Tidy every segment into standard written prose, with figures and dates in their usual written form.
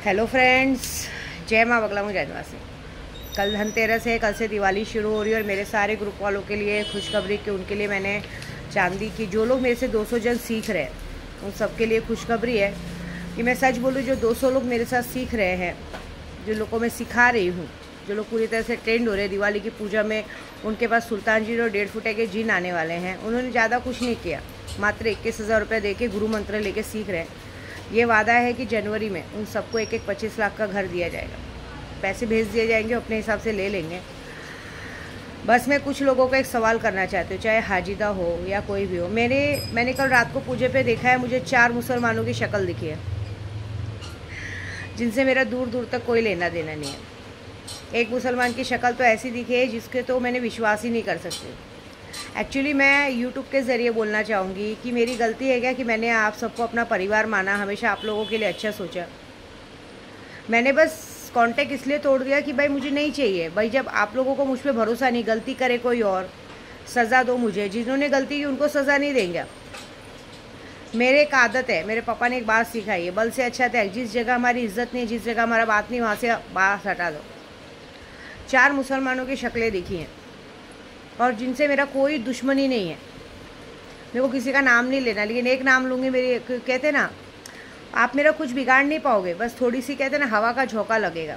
Hello friends, जय माँ बगला मुझ निवासी। कल धनतेरस है, कल से दिवाली शुरू हो रही है और मेरे सारे ग्रुप वालों के लिए खुशखबरी कि उनके लिए मैंने चांदी की, जो लोग मेरे से 200 जन सीख रहे हैं उन सबके लिए खुशखबरी है कि मैं सच बोलूँ, जो 200 लोग मेरे साथ सीख रहे हैं, जो लोगों को मैं सिखा रही हूँ, जो लोग पूरी तरह से ट्रेंड हो रहे हैं दिवाली की पूजा में, उनके पास सुल्तान जी और 1.5 फुटे के जिन आने वाले हैं। उन्होंने ज़्यादा कुछ नहीं किया, मात्र 21,000 रुपये दे के गुरु मंत्र लेके सीख रहे हैं। ये वादा है कि जनवरी में उन सबको एक 25 लाख का घर दिया जाएगा, पैसे भेज दिए जाएंगे, अपने हिसाब से ले लेंगे। बस मैं कुछ लोगों को एक सवाल करना चाहती हूँ, चाहे हाजिदा हो या कोई भी हो। मैंने कल रात को पूजे पे देखा है, मुझे 4 मुसलमानों की शक्ल दिखी है जिनसे मेरा दूर दूर तक कोई लेना देना नहीं है। एक मुसलमान की शक्ल तो ऐसी दिखी है जिसके तो मैंने विश्वास ही नहीं कर सकती। एक्चुअली मैं यूट्यूब के ज़रिए बोलना चाहूँगी कि मेरी गलती है क्या कि मैंने आप सबको अपना परिवार माना, हमेशा आप लोगों के लिए अच्छा सोचा। मैंने बस कांटेक्ट इसलिए तोड़ दिया कि भाई मुझे नहीं चाहिए। भाई जब आप लोगों को मुझ पर भरोसा नहीं, गलती करे कोई और, सज़ा दो मुझे। जिन्होंने गलती की उनको सज़ा नहीं देंगे। मेरे एक आदत है, मेरे पापा ने एक बात सिखाई है, बल से अच्छा त्याग। जिस जगह हमारी इज्जत नहीं, जिस जगह हमारा बात नहीं, वहाँ से बात हटा दो। 4 मुसलमानों की शक्लें दिखी हैं और जिनसे मेरा कोई दुश्मनी नहीं है। मेरे को किसी का नाम नहीं लेना, लेकिन एक नाम लूँगी। मेरी कहते ना, आप मेरा कुछ बिगाड़ नहीं पाओगे, बस थोड़ी सी कहते ना हवा का झोंका लगेगा।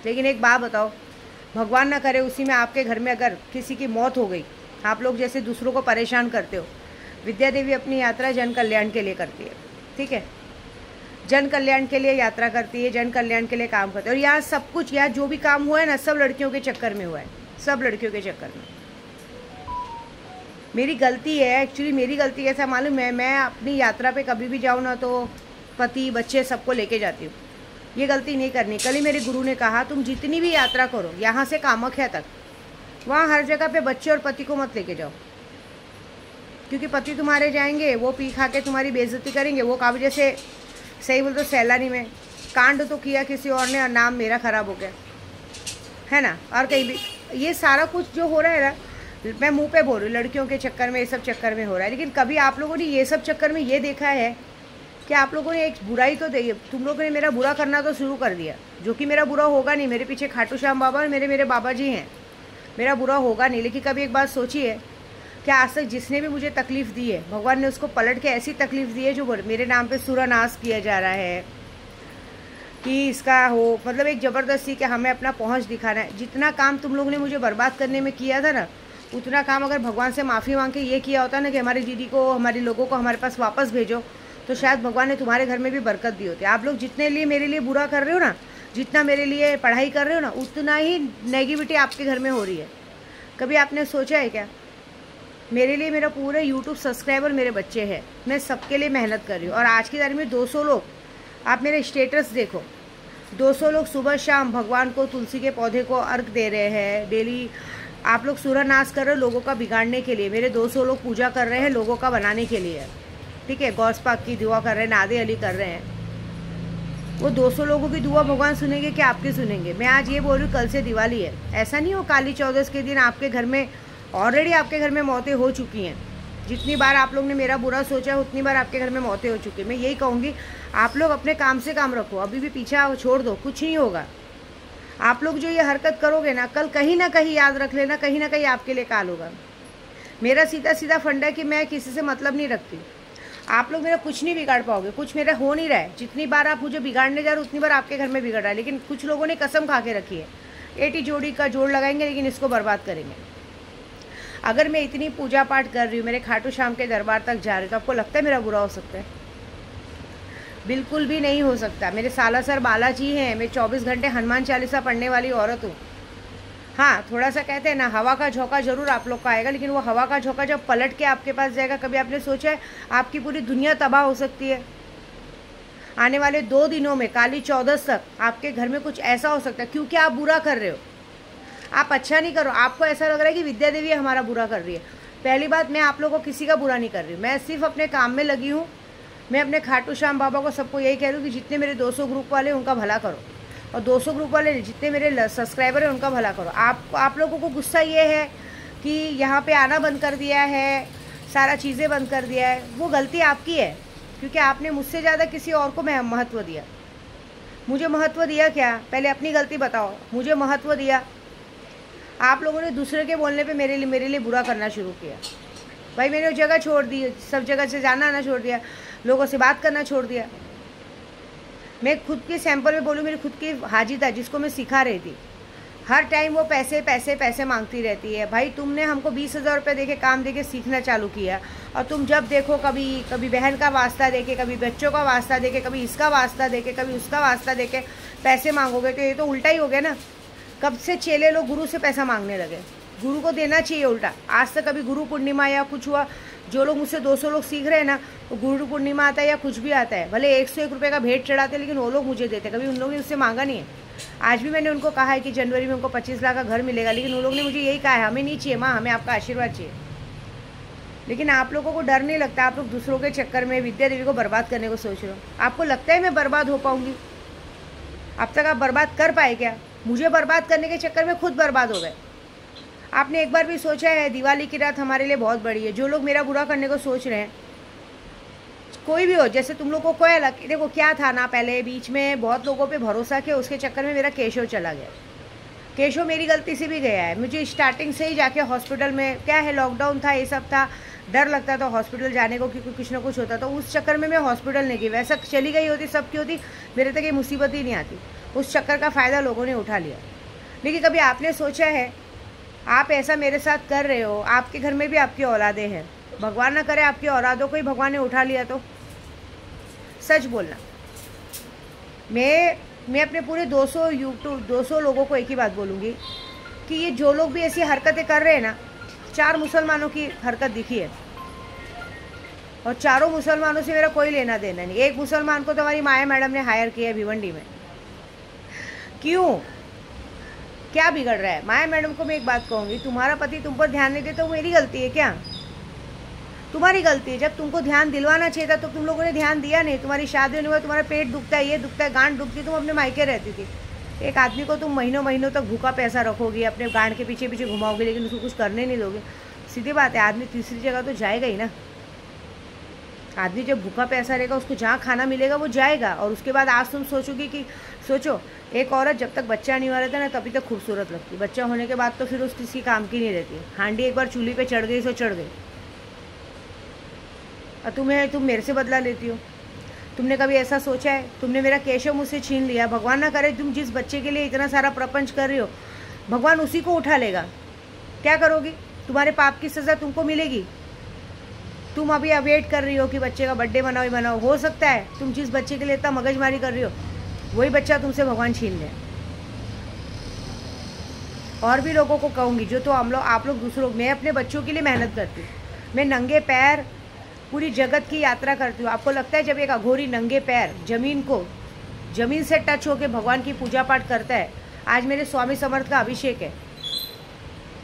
लेकिन एक बात बताओ, भगवान ना करे उसी में आपके घर में अगर किसी की मौत हो गई, आप लोग जैसे दूसरों को परेशान करते हो। विद्या देवी अपनी यात्रा जन कल्याण के लिए करती है, ठीक है, जन कल्याण के लिए यात्रा करती है, जन कल्याण के लिए काम करती है। और यहाँ सब कुछ, यहाँ जो भी काम हुआ है ना, सब लड़कियों के चक्कर में हुआ है, सब लड़कियों के चक्कर में। मेरी गलती है, एक्चुअली मेरी गलती कैसा मालूम है, मैं अपनी यात्रा पे कभी भी जाऊँ ना तो पति बच्चे सबको लेके जाती हूँ। ये गलती नहीं करनी। कल ही मेरे गुरु ने कहा, तुम जितनी भी यात्रा करो यहाँ से कामाख्या तक, वहाँ हर जगह पे बच्चे और पति को मत लेके जाओ, क्योंकि पति तुम्हारे जाएंगे, वो पी खा के तुम्हारी बेइज्जती करेंगे। वो काबू जैसे सही बोल तो सैलानी में कांड तो किया किसी और ने और नाम मेरा खराब हो गया है ना। और कहीं भी ये सारा कुछ जो हो रहा है ना, मैं मुंह पे बोल रही हूँ, लड़कियों के चक्कर में, ये सब चक्कर में हो रहा है। लेकिन कभी आप लोगों ने ये सब चक्कर में ये देखा है कि आप लोगों ने एक बुराई तो देखी, तुम लोगों ने मेरा बुरा करना तो शुरू कर दिया, जो कि मेरा बुरा होगा नहीं। मेरे पीछे खाटू श्याम बाबा और मेरे बाबा जी हैं, मेरा बुरा होगा नहीं। लेकिन कभी एक बात सोचिए, क्या आज तक जिसने भी मुझे तकलीफ़ दी है, भगवान ने उसको पलट के ऐसी तकलीफ़ दी है जो मेरे नाम पे सूरानाश किया जा रहा है कि इसका हो, मतलब एक ज़बरदस्ती कि हमें अपना पहुंच दिखाना है। जितना काम तुम लोगों ने मुझे बर्बाद करने में किया था ना, उतना काम अगर भगवान से माफ़ी मांग के ये किया होता ना कि हमारी दीदी को, हमारे लोगों को हमारे पास वापस भेजो, तो शायद भगवान ने तुम्हारे घर में भी बरकत दी होती। आप लोग जितने लिए मेरे लिए बुरा कर रहे हो ना, जितना मेरे लिए पढ़ाई कर रहे हो ना, उतना ही नेगेटिविटी आपके घर में हो रही है। कभी आपने सोचा है क्या? मेरे लिए मेरा पूरे यूट्यूब सब्सक्राइबर मेरे बच्चे हैं, मैं सबके लिए मेहनत कर रही हूँ। और आज की तारीख में 200 लोग, आप मेरे स्टेटस देखो, 200 लोग सुबह शाम भगवान को, तुलसी के पौधे को अर्घ दे रहे हैं डेली। आप लोग सूर्यनाश कर रहे हो लोगों का बिगाड़ने के लिए, मेरे 200 लोग पूजा कर रहे हैं लोगों का बनाने के लिए, ठीक है, गौस पाक की दुआ कर रहे हैं, नादे अली कर रहे हैं। वो 200 लोगों की दुआ भगवान सुनेंगे कि आपकी सुनेंगे? मैं आज ये बोल रही हूँ, कल से दिवाली है, ऐसा नहीं हो काली चौदस के दिन आपके घर में, ऑलरेडी आपके घर में मौतें हो चुकी हैं। जितनी बार आप लोग ने मेरा बुरा सोचा है, उतनी बार आपके घर में मौतें हो चुकी हैं। मैं यही कहूँगी, आप लोग अपने काम से काम रखो, अभी भी पीछा छोड़ दो, कुछ नहीं होगा। आप लोग जो ये हरकत करोगे ना, कल कहीं ना कहीं याद रख लेना, कहीं ना कहीं आपके लिए काल होगा। मेरा सीधा सीधा फंडा है कि मैं किसी से मतलब नहीं रखती। आप लोग मेरा कुछ नहीं बिगाड़ पाओगे, कुछ मेरा हो नहीं रहा है। जितनी बार आप मुझे बिगाड़ने जा रहे हो, उतनी बार आपके घर में बिगड़ रहा है। लेकिन कुछ लोगों ने कसम खा के रखी है, 80 जोड़ी का जोड़ लगाएंगे लेकिन इसको बर्बाद करेंगे। अगर मैं इतनी पूजा पाठ कर रही हूँ, मेरे खाटू श्याम के दरबार तक जा रही हूँ, तो आपको लगता है मेरा बुरा हो सकता है? बिल्कुल भी नहीं हो सकता। मेरे सालासर बालाजी हैं, मैं 24 घंटे हनुमान चालीसा पढ़ने वाली औरत हूँ। हाँ, थोड़ा सा कहते हैं ना, हवा का झोंका जरूर आप लोग का आएगा, लेकिन वो हवा का झोंका जब पलट के आपके पास जाएगा, कभी आपने सोचा है आपकी पूरी दुनिया तबाह हो सकती है? आने वाले 2 दिनों में, काली चौदस तक, आपके घर में कुछ ऐसा हो सकता है, क्योंकि आप बुरा कर रहे हो, आप अच्छा नहीं करो। आपको ऐसा लग रहा है कि विद्या देवी हमारा बुरा कर रही है। पहली बात, मैं आप लोगों को किसी का बुरा नहीं कर रही हूँ, मैं सिर्फ अपने काम में लगी हूँ। मैं अपने खाटू श्याम बाबा को सबको यही कह रही हूँ कि जितने मेरे 200 ग्रुप वाले हैं उनका भला करो, और 200 ग्रुप वाले जितने मेरे सब्सक्राइबर हैं उनका भला करो। आप लोगों को गुस्सा ये है कि यहाँ पे आना बंद कर दिया है, सारा चीज़ें बंद कर दिया है, वो गलती आपकी है, क्योंकि आपने मुझसे ज़्यादा किसी और को महत्व दिया। मुझे महत्व दिया क्या? पहले अपनी गलती बताओ। मुझे महत्व दिया? आप लोगों ने दूसरे के बोलने पे मेरे लिए बुरा करना शुरू किया। भाई मैंने वो जगह छोड़ दी, सब जगह से जाना आना छोड़ दिया, लोगों से बात करना छोड़ दिया। मैं खुद के सैंपल में बोलूँ, मेरी खुद की हाजी था जिसको मैं सिखा रही थी, हर टाइम वो पैसे पैसे पैसे मांगती रहती है। भाई तुमने हमको 20,000 रुपये देके काम देके सीखना चालू किया, और तुम जब देखो कभी बहन का वास्ता देके, कभी बच्चों का वास्ता देके, कभी इसका वास्ता देके, कभी उसका वास्ता देके पैसे मांगोगे, तो ये तो उल्टा ही हो गया ना। कब से चेले लोग गुरु से पैसा मांगने लगे? गुरु को देना चाहिए उल्टा। आज तक कभी गुरु पूर्णिमा या कुछ हुआ? जो लोग मुझसे 200 लोग सीख रहे हैं ना, वो गुरु पूर्णिमा आता है या कुछ भी आता है, भले 101 रुपये का भेंट चढ़ाते, लेकिन वो लोग मुझे देते, कभी उन लोगों ने उससे मांगा नहीं है। आज भी मैंने उनको कहा है कि जनवरी में उनको 25 लाख का घर मिलेगा, लेकिन उन लोगों ने मुझे यही कहा है, हमें नहीं चाहिए माँ, हमें आपका आशीर्वाद चाहिए। लेकिन आप लोगों को डर नहीं लगता? आप लोग दूसरों के चक्कर में विद्या देवी को बर्बाद करने को सोच रहे हो। आपको लगता है मैं बर्बाद हो पाऊंगी? अब तक आप बर्बाद कर पाए क्या? मुझे बर्बाद करने के चक्कर में खुद बर्बाद हो गए। आपने एक बार भी सोचा है दिवाली की रात हमारे लिए बहुत बड़ी है? जो लोग मेरा बुरा करने को सोच रहे हैं, कोई भी हो, जैसे तुम लोग को कोई अलग, देखो क्या था ना, पहले बीच में बहुत लोगों पे भरोसा किया, उसके चक्कर में मेरा केशव चला गया। केशव मेरी गलती से भी गया है। मुझे स्टार्टिंग से ही जाके हॉस्पिटल में, क्या है लॉकडाउन था, ये सब था, डर लगता था हॉस्पिटल जाने को क्योंकि कुछ ना कुछ होता, तो उस चक्कर में मैं हॉस्पिटल नहीं गई। वैसा चली गई होती, सबकी होती, मेरे तक ये मुसीबत ही नहीं आती। उस चक्कर का फ़ायदा लोगों ने उठा लिया। लेकिन कभी आपने सोचा है, आप ऐसा मेरे साथ कर रहे हो, आपके घर में भी आपकी औलादें हैं, भगवान ना करे आपकी औलादों को ही भगवान ने उठा लिया तो? सच बोलना। मैं अपने पूरे 200 लोगों को एक ही बात बोलूँगी कि ये जो लोग भी ऐसी हरकतें कर रहे हैं ना, 4 मुसलमानों की हरकत दिखी है, और चारों मुसलमानों से मेरा कोई लेना देना नहीं। एक मुसलमान को तो हमारी माया मैडम ने हायर किया है भिवंडी में। क्यों? क्या बिगड़ रहा है? माया मैडम को मैं एक बात कहूँगी, तुम्हारा पति तुम पर ध्यान नहीं देता, वो मेरी गलती है क्या? तुम्हारी गलती है। जब तुमको ध्यान दिलवाना चाहिए था तो तुम लोगों ने ध्यान दिया नहीं। तुम्हारी शादी होने के बाद तुम्हारा पेट दुखता है, ये दुखता है, गांठ दुखती, तुम अपने मायके रहती थी। एक आदमी को तुम महीनों महीनों तक भूखा पैसा रखोगे, अपने गांठ के पीछे पीछे घुमाओगे, लेकिन उसको कुछ करने नहीं दोगे। सीधी बात है, आदमी तीसरी जगह तो जाएगा ही ना। आदमी जब भूखा पैसा रहेगा, उसको जहाँ खाना मिलेगा वो जाएगा। और उसके बाद आज तुम सोचोगी कि, सोचो एक औरत जब तक बच्चा नहीं हुआ रहता ना, तभी तक खूबसूरत लगती, बच्चा होने के बाद तो फिर उस किसी काम की नहीं रहती। हांडी एक बार चूल्ही पे चढ़ गई सो चढ़ गई। और तुम मेरे से बदला लेती हो। तुमने कभी ऐसा सोचा है? तुमने मेरा केशव मुझसे छीन लिया। भगवान ना करे तुम जिस बच्चे के लिए इतना सारा प्रपंच कर रही हो, भगवान उसी को उठा लेगा। क्या करोगी? तुम्हारे पाप की सज़ा तुमको मिलेगी। तुम अभी अवेट कर रही हो कि बच्चे का बर्थडे बनाओ ही बनाओ। हो सकता है तुम जिस बच्चे के लिए इतना मगजमारी कर रही हो, वही बच्चा तुमसे भगवान छीन ले। और भी लोगों को कहूँगी, जो तो आप लोग दूसरों, मैं अपने बच्चों के लिए मेहनत करती हूँ। मैं नंगे पैर पूरी जगत की यात्रा करती हूँ। आपको लगता है जब एक अघोरी नंगे पैर जमीन से टच होकर भगवान की पूजा पाठ करता है? आज मेरे स्वामी समर्थ का अभिषेक है।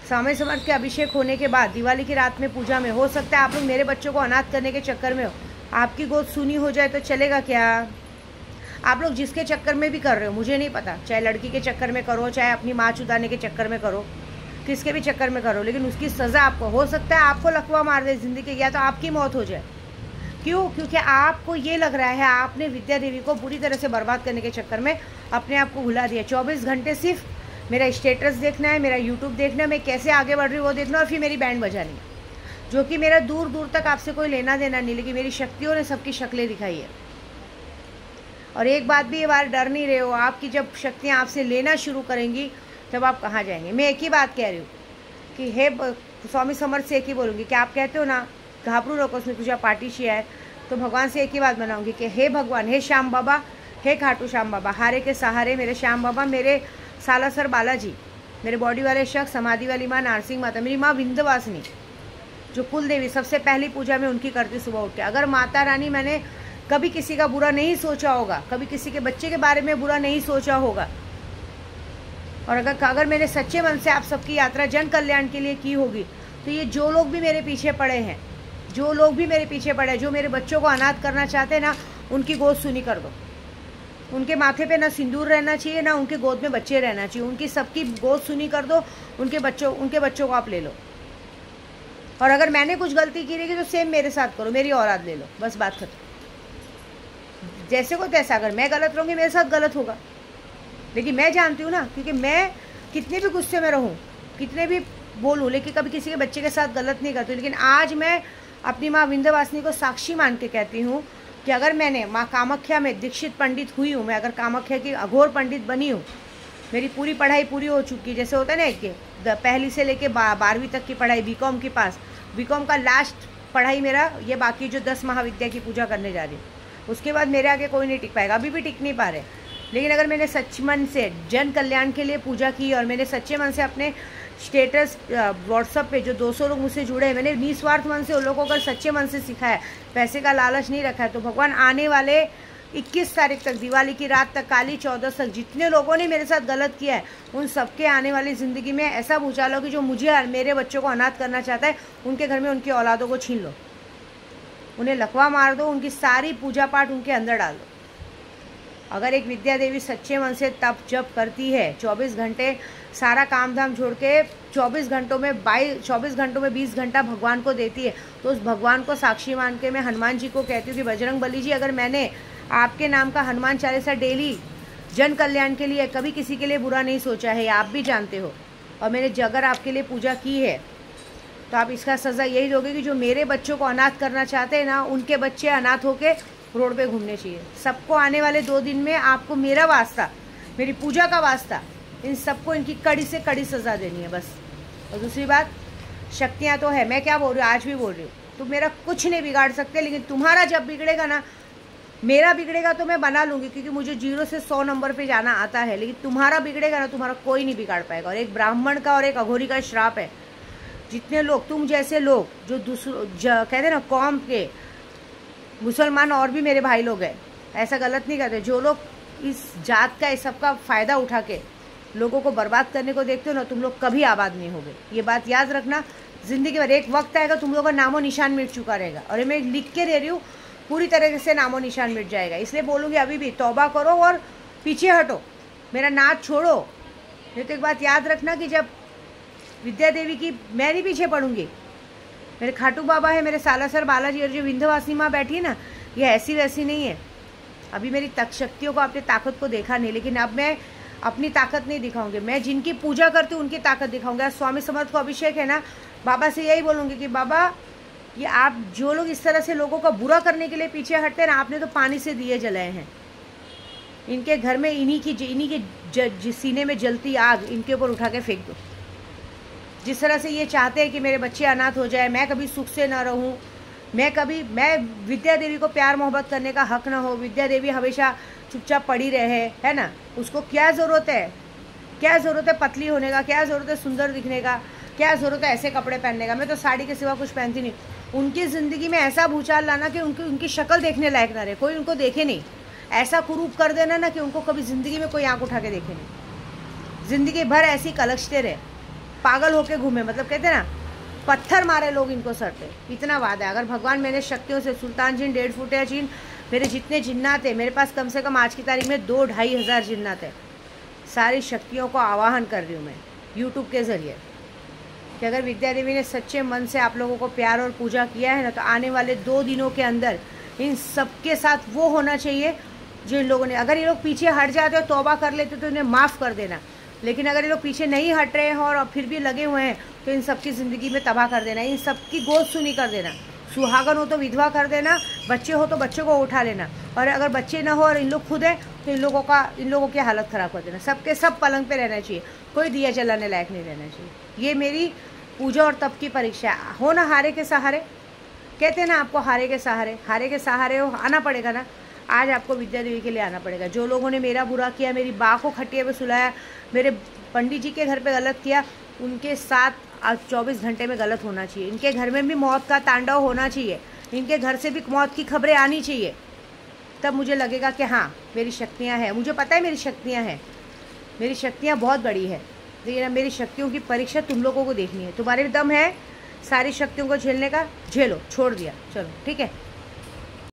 स्वामी समर्थ के अभिषेक होने के बाद दिवाली की रात में पूजा में, हो सकता है आप लोग मेरे बच्चों को अनाथ करने के चक्कर में हो, आपकी गोद सुनी हो जाए तो चलेगा क्या? आप लोग जिसके चक्कर में भी कर रहे हो मुझे नहीं पता, चाहे लड़की के चक्कर में करो, चाहे अपनी माँ चुदाने के चक्कर में करो, किसके भी चक्कर में करो, लेकिन उसकी सज़ा आपको, हो सकता है आपको लकवा मार दे ज़िंदगी, या तो आपकी मौत हो जाए। क्यों? क्योंकि आपको ये लग रहा है आपने विद्या देवी को पूरी तरह से बर्बाद करने के चक्कर में अपने आप को भुला दिया। 24 घंटे सिर्फ मेरा स्टेटस देखना है, मेरा यूट्यूब देखना है, मैं कैसे आगे बढ़ रही हूँ वो देखना, और फिर मेरी बैंड बजानी, जो कि मेरा दूर दूर तक आपसे कोई लेना देना नहीं, लेकिन मेरी शक्तियों ने सबकी शक्लें दिखाई है। और एक बात भी ये बार डर नहीं रहे हो, आपकी जब शक्तियाँ आपसे लेना शुरू करेंगी तब आप कहाँ जाएंगे? मैं एक ही बात कह रही हूँ कि हे स्वामी समर्थ से एक ही बोलूँगी कि आप कहते हो ना घाबरू रखो, उसमें पूजा पार्टी है, तो भगवान से एक ही बात बनाऊँगी कि हे भगवान, हे श्याम बाबा, हे खाटू श्याम बाबा, हारे के सहारे मेरे श्याम बाबा, मेरे सालासर बालाजी, मेरे बॉडी वाले शख्स, समाधि वाली माँ नारसिंह माता, मेरी माँ विंध्यवासिनी जो कुल देवी, सबसे पहली पूजा मैं उनकी करती सुबह उठ के। अगर माता रानी, मैंने कभी किसी का बुरा नहीं सोचा होगा, कभी किसी के बच्चे के बारे में बुरा नहीं सोचा होगा, और अगर मैंने सच्चे मन से आप सबकी यात्रा जन कल्याण के लिए की होगी, तो ये जो लोग भी मेरे पीछे पड़े हैं, जो मेरे बच्चों को अनाथ करना चाहते हैं ना, उनकी गोद सुनी कर दो। उनके माथे पे ना सिंदूर रहना चाहिए, ना उनके गोद में बच्चे रहना चाहिए, उनकी सबकी गोद सुनी कर दो। उनके बच्चों को आप ले लो, और अगर मैंने कुछ गलती की रहेगी तो सेम मेरे साथ करो, मेरी औलाद ले लो, बस बात खत्म। जैसे को तैसा, अगर मैं गलत रहूँगी मेरे साथ गलत होगा, लेकिन मैं जानती हूँ ना, क्योंकि मैं कितने भी गुस्से में रहूँ, कितने भी बोलूँ, लेकिन कभी किसी के बच्चे के साथ गलत नहीं करती। लेकिन आज मैं अपनी माँ विंध्यवासिनी को साक्षी मान के कहती हूँ कि अगर मैंने माँ कामाख्या में दीक्षित पंडित हुई हूँ, मैं अगर कामाख्या की अघोर पंडित बनी हूँ, मेरी पूरी पढ़ाई पूरी हो चुकी है। जैसे होता है ना कि पहली से लेके 12वीं तक की पढ़ाई बीकॉम के पास, बीकॉम का लास्ट पढ़ाई मेरा ये बाकी जो 10 महाविद्या की पूजा करने जा रही हूँ, उसके बाद मेरे आगे कोई नहीं टिक पाएगा, अभी भी टिक नहीं पा रहे। लेकिन अगर मैंने सच्चे मन से जन कल्याण के लिए पूजा की और मैंने सच्चे मन से अपने स्टेटस व्हाट्सअप पे जो 200 लोग मुझसे जुड़े हैं, मैंने निस्वार्थ मन से उन लोगों को अगर सच्चे मन से सिखाया, पैसे का लालच नहीं रखा है, तो भगवान आने वाले 21 तारीख तक, दिवाली की रात तक, काली चौदस तक जितने लोगों ने मेरे साथ गलत किया है, उन सबके आने वाली ज़िंदगी में ऐसा भूचाल हो कि जो मुझे और मेरे बच्चों को अनाथ करना चाहता है, उनके घर में उनकी औलादों को छीन लो, उन्हें लकवा मार दो, उनकी सारी पूजा पाठ उनके अंदर डाल दो। अगर एक विद्या देवी सच्चे मन से तप जप करती है, 24 घंटे सारा काम धाम छोड़ के 24 घंटों में 20 घंटा भगवान को देती है, तो उस भगवान को साक्षी मान के मैं हनुमान जी को कहती हूँ कि बजरंग बली जी, अगर मैंने आपके नाम का हनुमान चालीसा डेली जन कल्याण के लिए कभी किसी के लिए बुरा नहीं सोचा है, आप भी जानते हो, और मैंने अगर आपके लिए पूजा की है, तो आप इसका सज़ा यही दोगे कि जो मेरे बच्चों को अनाथ करना चाहते हैं ना, उनके बच्चे अनाथ होके रोड पे घूमने चाहिए। सबको आने वाले 2 दिन में आपको मेरा वास्ता, मेरी पूजा का वास्ता, इन सबको इनकी कड़ी से कड़ी सज़ा देनी है बस। और दूसरी बात, शक्तियाँ तो है, मैं क्या बोल रही हूँ, आज भी बोल रही हूँ, तुम मेरा कुछ नहीं बिगाड़ सकते, लेकिन तुम्हारा जब बिगड़ेगा ना, मेरा बिगड़ेगा तो मैं बना लूँगी, क्योंकि मुझे 0 से 100 नंबर पे जाना आता है, लेकिन तुम्हारा बिगड़ेगा ना, तुम्हारा कोई नहीं बिगाड़ पाएगा। और एक ब्राह्मण का और एक अघोरी का श्राप है, जितने लोग तुम जैसे लोग जो कहते हैं ना कौम के मुसलमान और भी मेरे भाई लोग हैं, ऐसा गलत नहीं करते, जो लोग इस जात का इस सब का फ़ायदा उठा के लोगों को बर्बाद करने को देखते हो ना, तुम लोग कभी आबाद नहीं होगे। ये बात याद रखना, ज़िंदगी भर एक वक्त आएगा तुम लोगों का नामो निशान मिट चुका रहेगा, और ये मैं लिख के दे रही हूँ, पूरी तरह से नामो निशान मिट जाएगा। इसलिए बोलूँगी अभी भी तौबा करो और पीछे हटो, मेरा नाच छोड़ो। नहीं तो एक बात याद रखना कि जब विद्या देवी की मैं नहीं पीछे पड़ूंगी, मेरे खाटू बाबा है, मेरे सालासर बालाजी, और जो विंध्यवासिनी माँ बैठी है ना, ये ऐसी वैसी नहीं है। अभी मेरी तक शक्तियों को, अपनी ताकत को देखा नहीं, लेकिन अब मैं अपनी ताकत नहीं दिखाऊंगी, मैं जिनकी पूजा करती हूँ उनकी ताकत दिखाऊंगी। आज स्वामी समर्थ को अभिषेक है ना, बाबा से यही बोलूँगी कि बाबा, ये आप जो लोग इस तरह से लोगों का बुरा करने के लिए पीछे हटते हैं ना, आपने तो पानी से दिए जलाए हैं, इनके घर में इन्हीं के सीने में जलती आग इनके ऊपर उठा के फेंक दो। जिस तरह से ये चाहते हैं कि मेरे बच्चे अनाथ हो जाए, मैं कभी सुख से ना रहूं, मैं विद्या देवी को प्यार मोहब्बत करने का हक ना हो, विद्या देवी हमेशा चुपचाप पड़ी रहे, है ना, उसको क्या ज़रूरत है, क्या ज़रूरत है पतली होने का, क्या ज़रूरत है सुंदर दिखने का, क्या ज़रूरत है ऐसे कपड़े पहनने का। मैं तो साड़ी के सिवा कुछ पहनती नहीं। उनकी ज़िंदगी में ऐसा भूचाल लाना कि उनकी शक्ल देखने लायक ना रहे, कोई उनको देखे नहीं, ऐसा कुरूप कर देना ना कि उनको कभी ज़िंदगी में कोई आँख उठा के देखे नहीं, ज़िंदगी भर ऐसी कलक्षते रहे, पागल होके घूमे, मतलब कहते हैं ना पत्थर मारे लोग इनको सर पे। इतना वादा है, अगर भगवान मैंने शक्तियों से, सुल्तान जिन 1.5 फुट या जिन, मेरे जितने जिन्नात है, मेरे पास कम से कम आज की तारीख में 2-2.5 हज़ार जिन्नात है, सारी शक्तियों को आवाहन कर रही हूँ मैं यूट्यूब के ज़रिए कि अगर विद्या देवी ने सच्चे मन से आप लोगों को प्यार और पूजा किया है ना, तो आने वाले 2 दिनों के अंदर इन सबके साथ वो होना चाहिए जो इन लोगों ने, अगर ये लोग पीछे हट जाते हो, तौबा कर लेते तो इन्हें माफ़ कर देना। लेकिन अगर ये लोग पीछे नहीं हट रहे हैं और फिर भी लगे हुए हैं, तो इन सबकी ज़िंदगी में तबाह कर देना, इन सबकी गोद सुनी कर देना, सुहागन हो तो विधवा कर देना, बच्चे हो तो बच्चों को उठा लेना, और अगर बच्चे ना हो और इन लोग खुद हैं तो इन लोगों की हालत ख़राब कर देना। सबके सब पलंग पे रहना चाहिए, कोई दिया जलाने लायक नहीं रहना चाहिए। ये मेरी पूजा और तप की परीक्षा है। हो ना हारे के सहारे, कहते हैं ना आपको हारे के सहारे हो, आना पड़ेगा ना। आज आपको विद्या देवी के लिए आना पड़ेगा। जो लोगों ने मेरा बुरा किया, मेरी बा को खटिया पे सुलाया, मेरे पंडित जी के घर पे गलत किया, उनके साथ आज 24 घंटे में गलत होना चाहिए। इनके घर में भी मौत का तांडव होना चाहिए, इनके घर से भी मौत की खबरें आनी चाहिए, तब मुझे लगेगा कि हाँ मेरी शक्तियाँ हैं। मुझे पता है मेरी शक्तियाँ हैं, मेरी शक्तियाँ बहुत बड़ी है, लेकिन मेरी शक्तियों की परीक्षा तुम लोगों को देखनी है। तुम्हारे भी दम है सारी शक्तियों को झेलने का, झेलो, छोड़ दिया, चलो ठीक है।